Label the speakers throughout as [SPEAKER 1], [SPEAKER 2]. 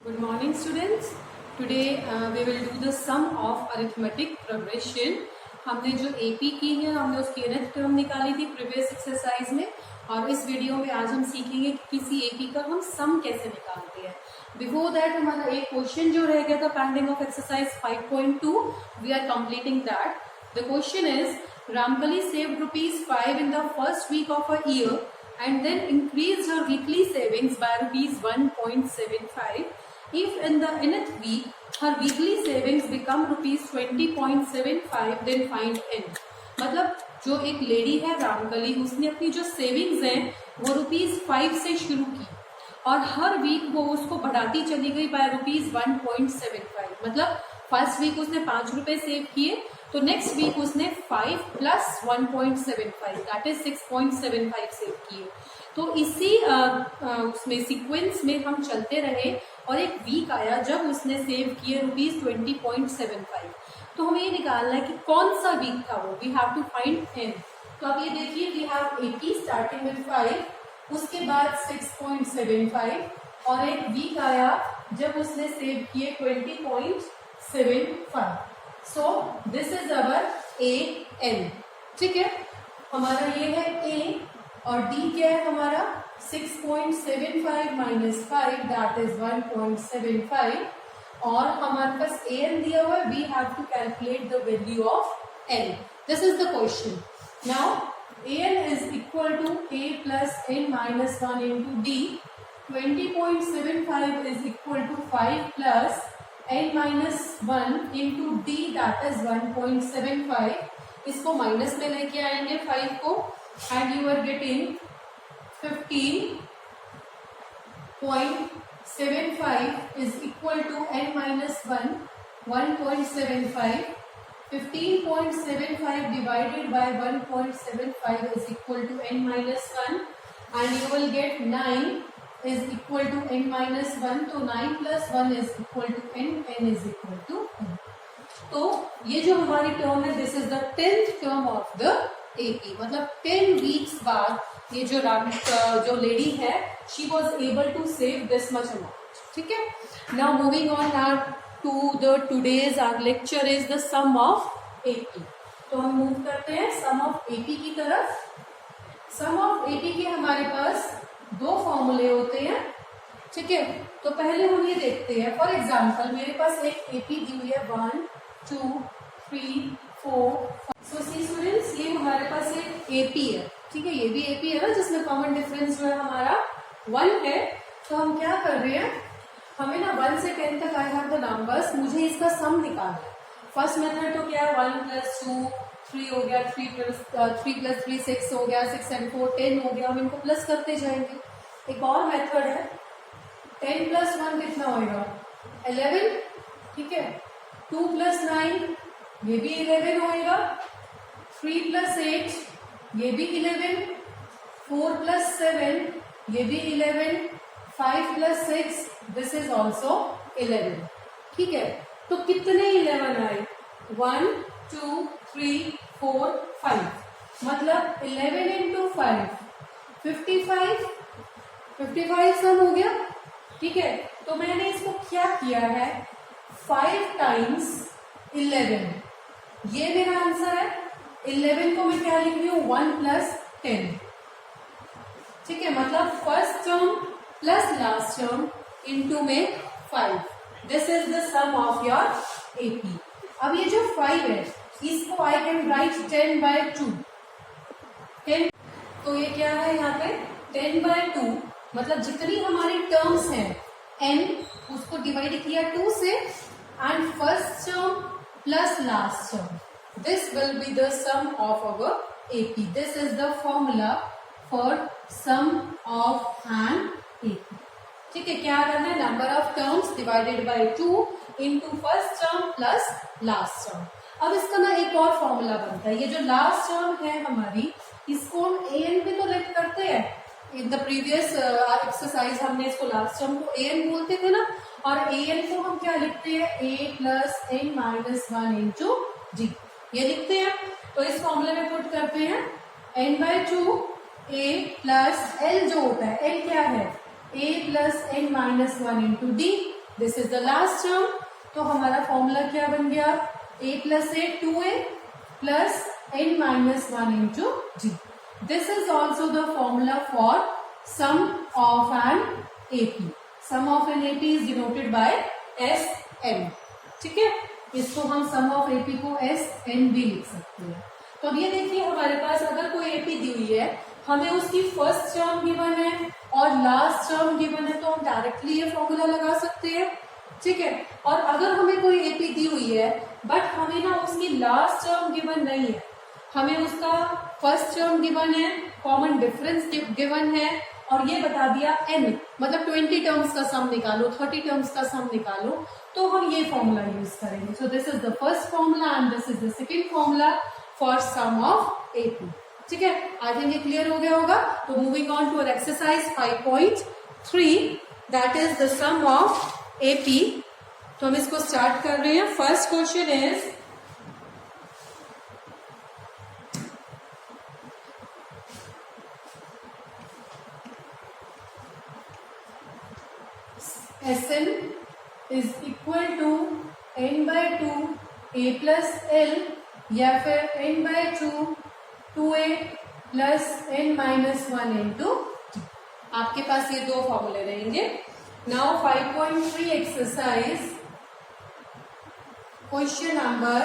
[SPEAKER 1] Good morning, students. Today we will do the sum of arithmetic progression. हमने जो AP की है हमने उसकी nth टर्म निकाली थी प्रीवियस एक्सरसाइज में और इस वीडियो में आज हम सीखेंगे कि किसी AP का हम सम कैसे निकालते हैं. बिफोर दैट हमारा एक क्वेश्चन जो रह गया था pending of exercise 5.2 we are completing that. The question is Ramkali saved ₹5 in the first week of a year and then increased her weekly savings by ₹1.75. If in the nth week her weekly savings become ₹20.75, then find n. मतलब जो एक lady है रामकली उसने अपनी जो savings हैं वो ₹5 से शुरू की और हर वीक वो उसको बढ़ाती चली गई बाय ₹1.75. मतलब फर्स्ट वीक उसने ₹5 सेव किए तो नेक्स्ट वीक उसने 5 प्लस 1.75 दैट इज 6.75 सेव किए. तो इसी उसमें सीक्वेंस में हम चलते रहे और एक वीक आया जब उसने सेव किए ₹20.75. तो हमें ये निकालना है कि कौन सा वीक था वो. We have to find n. तो अब ये देखिए वी हैव 80 स्टार्टिंग विद 5, उसके बाद 6.75 और एक वीक आया जब उसने सेव किए 20.75. So this is our a n. ठीक है, हमारा ये है ए और डी क्या है हमारा 6.75 माइनस 5 दैट इज 1.75 और हमारे पास ए एन दिया हुआ है. We have to calculate the value of n. This is the question. Now a n is equal to a plus n minus 1 into d. 20.75 is equal to 5 plus n minus 1 into d that is 1.75. इसको minus में लेके आएंगे 5 को and you are getting 15.75 is equal to n minus 1 1.75. 15.75 divided by 1.75 is equal to n minus 1 and you will get 9 is equal to n minus 1. तो 9 plus 1 is equal to n, n is equal to n. तो ये जो हमारी term है this is the 10th term of the AP. मतलब 10 weeks बाद ये जो लेडी है she was able to save this much amount. ठीक है, now moving on to the today's our lecture is the sum of AP. तो हम move करते हैं सम ऑफ AP की तरफ. सम ऑफ AP के हमारे पास दो फॉर्मूले होते हैं. ठीक है, तो पहले हम ये देखते हैं. फॉर एग्जाम्पल मेरे पास एक एपी दी हुई है 1 2 3 4 5. सो सी स्टूडेंट्स ये हमारे पास एक एपी है. ठीक है, ये भी एपी है ना जिसमें कॉमन डिफरेंस जो है हमारा 1 है. तो हम क्या कर रहे हैं, हमें ना 1 से 10 तक आई हैव द नंबर्स. मुझे इसका सम निकालना है. फर्स्ट मेथड तो क्या है 1 प्लस 2 3 हो गया, 3 प्लस 3 6 हो गया, 6 and 4 10 हो गया. हम इनको प्लस करते जाएंगे. एक और मेथड है 10 प्लस 1 कितना होएगा 11. ठीक है, 2 प्लस 9 ये भी 11 होएगा. 3 प्लस 8 ये भी 11. 4 प्लस 7 ये भी 11. 5 प्लस 6 दिस इज ऑल्सो 11. ठीक है, तो कितने 11 आए 1 2 3 4 5. मतलब 11 इंटू 5 55 सम हो गया. ठीक है, तो मैंने इसको क्या किया है 5 टाइम्स 11. ये मेरा आंसर है. 11 को मैं क्या लिख रही हूँ 1 प्लस 10. ठीक है, मतलब first term plus last term into में 5. This is the sum of your AP. अब ये जो 5 है इसको आई कैन राइट 10/2. 10 तो ये क्या है यहाँ पे 10/2. मतलब जितनी हमारी टर्म्स हैं n उसको डिवाइड किया 2 से and first term plus last term. This will be the sum of our AP. This is the formula for sum of an AP. ठीक है, क्या करना है number of terms divided by 2 into first term plus last term. अब इसका ना एक और फॉर्मूला बनता है. ये जो लास्ट टर्म है हमारी इसको हम ए एन पे तो लेट करते हैं. इन द प्रीवियस एक्सरसाइज हमने इसको लास्ट टर्म को ए एन बोलते थे ना, और ए एन को हम क्या लिखते हैं a plus n minus 1 into d ये लिखते हैं. तो इस फॉर्मूले में पुट करते हैं n/2 ए प्लस एल जो होता है एल क्या है a plus n minus 1 into डी. This is the last term. तो हमारा फॉर्मूला क्या बन गया, a plus a 2a plus n minus 1 into d। This is also the formula for sum of an AP। Sum of an AP is denoted by SN। ठीक है, इसको हम sum of AP को SN भी लिख सकते हैं। तो अब ये देखिए हमारे पास अगर कोई AP दी हुई है, हमें उसकी फर्स्ट टर्म गिवन है और लास्ट टर्म गिवन है, तो हम डायरेक्टली ये फॉर्मूला लगा सकते हैं। ठीक है, और अगर हमें कोई AP दी हुई है बट हमें ना उसकी लास्ट टर्म गिवन नहीं है, हमें उसका फर्स्ट टर्म गिवन है, कॉमन डिफरेंस गिवन है और ये बता दिया n, मतलब 20 टर्म्स का सम निकालो, 30 टर्म्स का सम निकालो, तो हम ये फॉर्मूला यूज करेंगे। So this is the first formula and this is the second formula for sum of AP। ठीक है, आई थिंक ये क्लियर हो गया होगा। तो moving on to exercise 5.3 that is the sum of AP। तो हम इसको स्टार्ट कर रहे हैं। First question is Sn is equal to n by 2 a plus l या फिर n by 2 2a plus n minus 1 into d। आपके पास ये दो फॉर्मूले रहेंगे। Now 5.3 exercise question number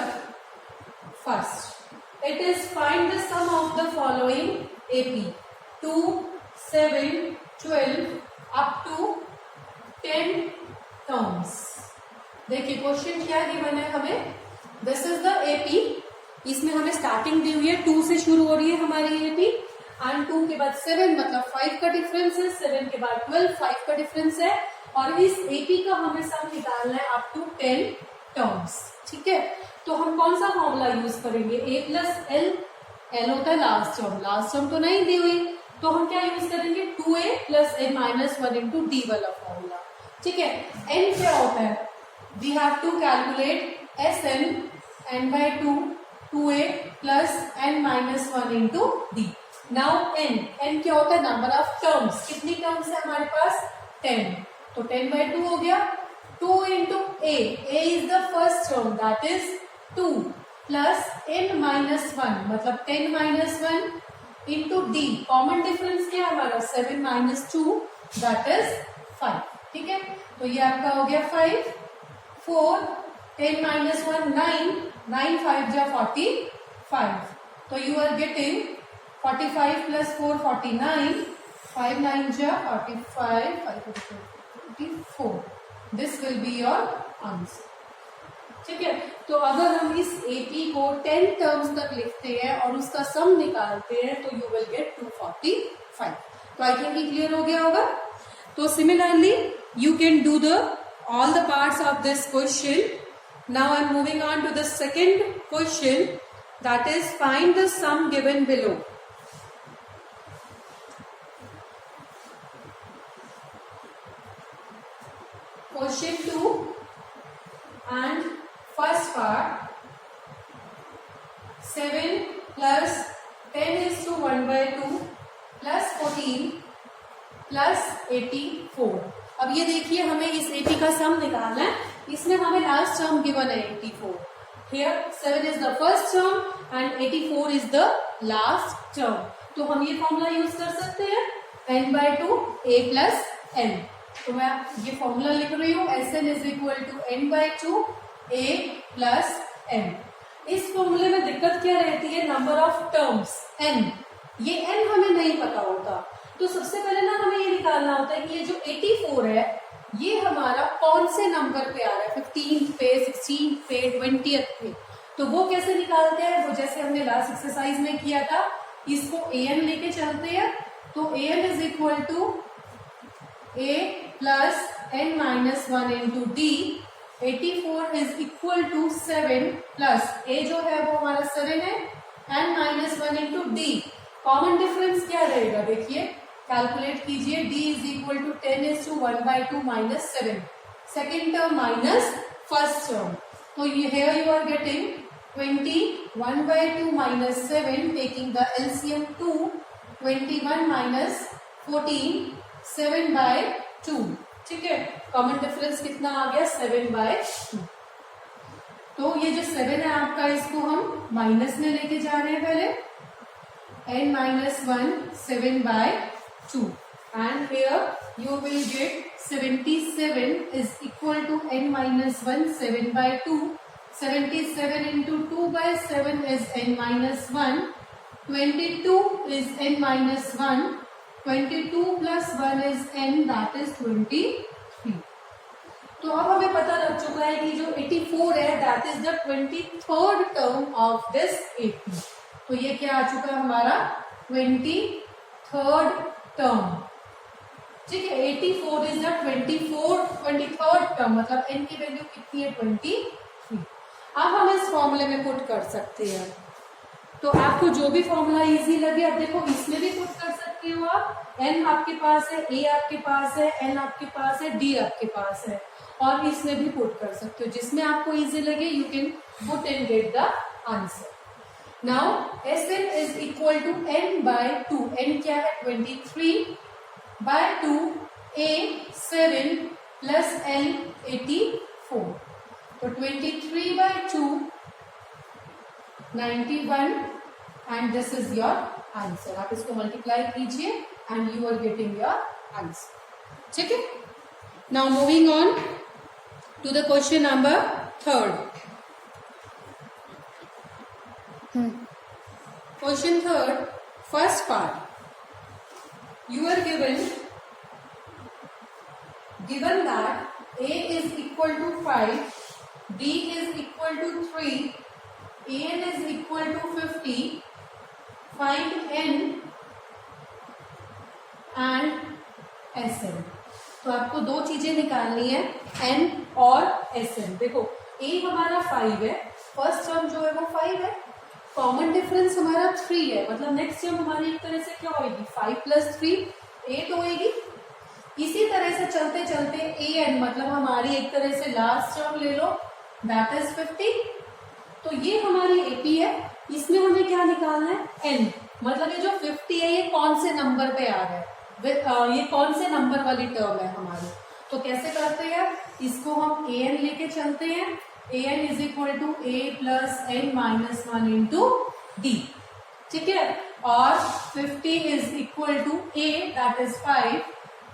[SPEAKER 1] first. It is find the sum of the following AP 2, 7, 12 up to 10 terms. देखिए question क्या गिवन है हमें, दिस इज द AP। इसमें हमें स्टार्टिंग दी हुई है 2 से शुरू हो रही है हमारी AP एंड 2 के बाद 7 मतलब 5 का डिफरेंस है, 7 के बाद 12 5 का डिफरेंस है और इस AP का हमें सम निकालना है अप टू 10 टर्म्स। ठीक है, तो हम कौन सा फॉर्मूला यूज करेंगे, a प्लस l होता है लास्ट टर्म तो नहीं दी हुई, तो हम क्या यूज करेंगे 2a plus n minus 1 into d वाला फॉर्मूला। ठीक है, n क्या होता है, we have to calculate Sn n by 2 2a plus n minus 1 into d। Now n क्या होता है, नंबर ऑफ टर्म्स, कितनी टर्म्स है हमारे पास 10, तो 10 बाय 2 हो गया। 2 into a is the first term that is 2 plus n minus 1 मतलब 10 minus 1 into d। Common difference क्या है हमारा 7 माइनस 2 दैट इज 5। ठीक है, तो ये आपका हो गया 5, 4, 10 माइनस 1 9, 9 5 जा 45, तो यू आर गेटिंग 45 प्लस 4 49, 5 9 जा 45, 5 44। This will be your answer. ठीक है, तो अगर हम इस AP को 10 टर्म्स तक लिखते हैं और उसका सम निकालते हैं तो यू विल गेट 245। तो आई थिंक ये क्लियर हो गया होगा। तो similarly you can do all the parts of this question. Now I am moving on to the second question, that is find the sum given below. Question 2 and first part, 7 plus 10 is to 1 by 2 plus 14 plus 84। अब ये देखिए हमें इस AP का सम निकालना है, इसमें हमें लास्ट टर्म गिवन है 84। Here 7 is the first term and 84 is the last term. तो हम ये फॉर्मूला यूज कर सकते हैं n by 2 a plus n। तो मैं ये फॉर्मूला लिख रही हूँ Sn is equal to n by 2 a plus n। इस फॉर्मूले में दिक्कत क्या रहती है, नंबर ऑफ टर्म्स n, ये n हमें नहीं पता होता। तो सबसे पहले ना हमें ये निकालना होता है कि ये जो 84 है ये हमारा कौन से नंबर पे आ रहा है, 15th पे, 16th पे, 20th पे। तो वो कैसे निकालते हैं, वो जैसे हमने लास्ट एक्सरसाइज में किया था, इसको an लेके चलते हैं। तो an is equal to a plus n minus 1 into d। 84 is equal to 7 plus a जो है वो हमारा 7 है, n minus 1 into d। Common difference क्या रहेगा, देखिए कैलकुलेट कीजिए, d is equal to 10 is to 1 by 2 minus 7, second term minus first term. तो here you are getting 21 by 2 minus 7, taking the LCM 2, 21 minus 14, 7 by 2। ठीक ठीक है, common difference कितना आ गया 7/2। तो ये जो 7 है आपका, इसको हम माइनस में लेके जा रहे हैं पहले, n-1 7/2 and here you will get 77 is equal to n-1 7/2. 77 into 2/7 is n-1. 22 is n-1. 22 plus 1 is n, that is 23. तो अब हमें पता लग चुका है कि जो 84 है that is the 23rd term of this 80। तो ये क्या आ चुका है हमारा 23rd टर्म, ठीक है। 84 इज द 23rd टर्म, मतलब n की वैल्यू कितनी है 23। अब हम इस फॉर्मूले में पुट कर सकते हैं, तो आपको जो भी फॉर्मूला इजी लगे, अब देखो इसमें भी पुट कर सकते हो आप, n आपके पास है, a आपके पास है, n आपके पास है, d आपके पास है, और इसमें भी पुट कर सकते हो, जिसमें आपको इजी लगे you can put and get the answer. Now Sn is equal to n/2, n क्या है 23/2, a 7 प्लस l 84, तो 23/2 91 and this is your answer. आप इसको मल्टीप्लाई कीजिए and you are getting your answer, ठीक है। Now moving on to the question number 3rd. Question 3rd, first part. You are given that a is equal to 5, b is equal to 3, an is equal to 50. Find n and Sn. तो आपको दो चीजें निकालनी है, n और Sn। देखो a हमारा 5 है, फर्स्ट टर्म जो है वो 5 है, कॉमन डिफरेंस हमारा 3 है, मतलब नेक्स्ट टर्म हमारी एक तरह से क्या होगी 5 + 3 8 होगी। इसी तरह से चलते चलते an मतलब हमारी एक तरह से लास्ट टर्म ले लो, दैट इज 50। तो ये हमारी AP है, इसमें हमें क्या निकालना है n, मतलब ये जो 50 है ये कौन से नंबर पे आ रहा है, ये कौन से नंबर वाली टर्म है हमारी। तो कैसे करते हैं, इसको हम an लेके चलते हैं, an is equal to a plus n-1 into d, ठीक है, और 50 is equal to a that is 5,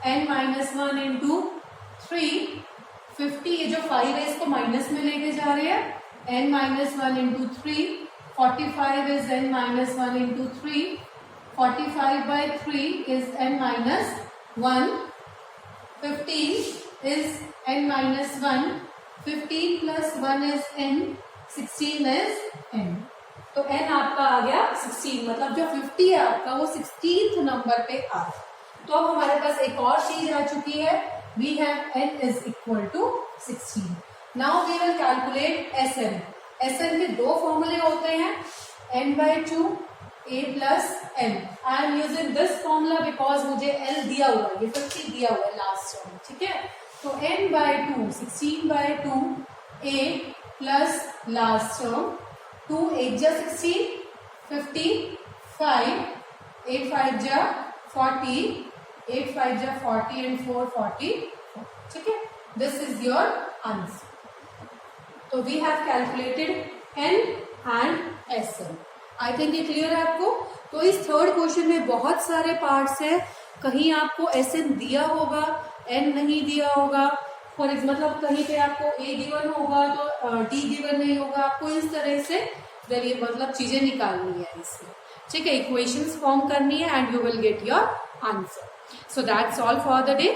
[SPEAKER 1] n-1 into 3। 50 ये जो 5 है इसको माइनस में लेके जा रहे हैं, n-1 into 3। 45 is n-1 into 3, 45/3 is n-1, 15 is n-1, 15 plus 1 is n, 16 is n। तो n आपका आ गया 16, मतलब जो 50 है आपका वो 16th नंबर पे आ रहा है। तो अब हमारे पास एक और चीज आ चुकी है, we have n is equal to 16। Now we will calculate Sn। Sn के दो फॉर्मूले होते हैं, n/2 a plus n। I am using this formula because मुझे l दिया हुआ है, ये 50 दिया हुआ है लास्ट टर्म, ठीक है। तो n/2 16/2 a plus last term 2 8 जा 16, 55, 8 5 जा 40, 8 5 जा 40 and 4 40, ठीक है। This is your answer. तो we have calculated n and Sn। I think ये क्लियर है आपको। तो इस थर्ड क्वेश्चन में बहुत सारे पार्ट्स हैं, कहीं आपको Sn दिया होगा, n नहीं दिया होगा, फॉर मतलब कहीं पे आपको a गिवन होगा तो d गिवन नहीं होगा, आपको इस तरह से मतलब चीजें निकालनी है इसमें, ठीक है, इक्वेशंस फॉर्म करनी है and you will get your answer. So that's all for the day.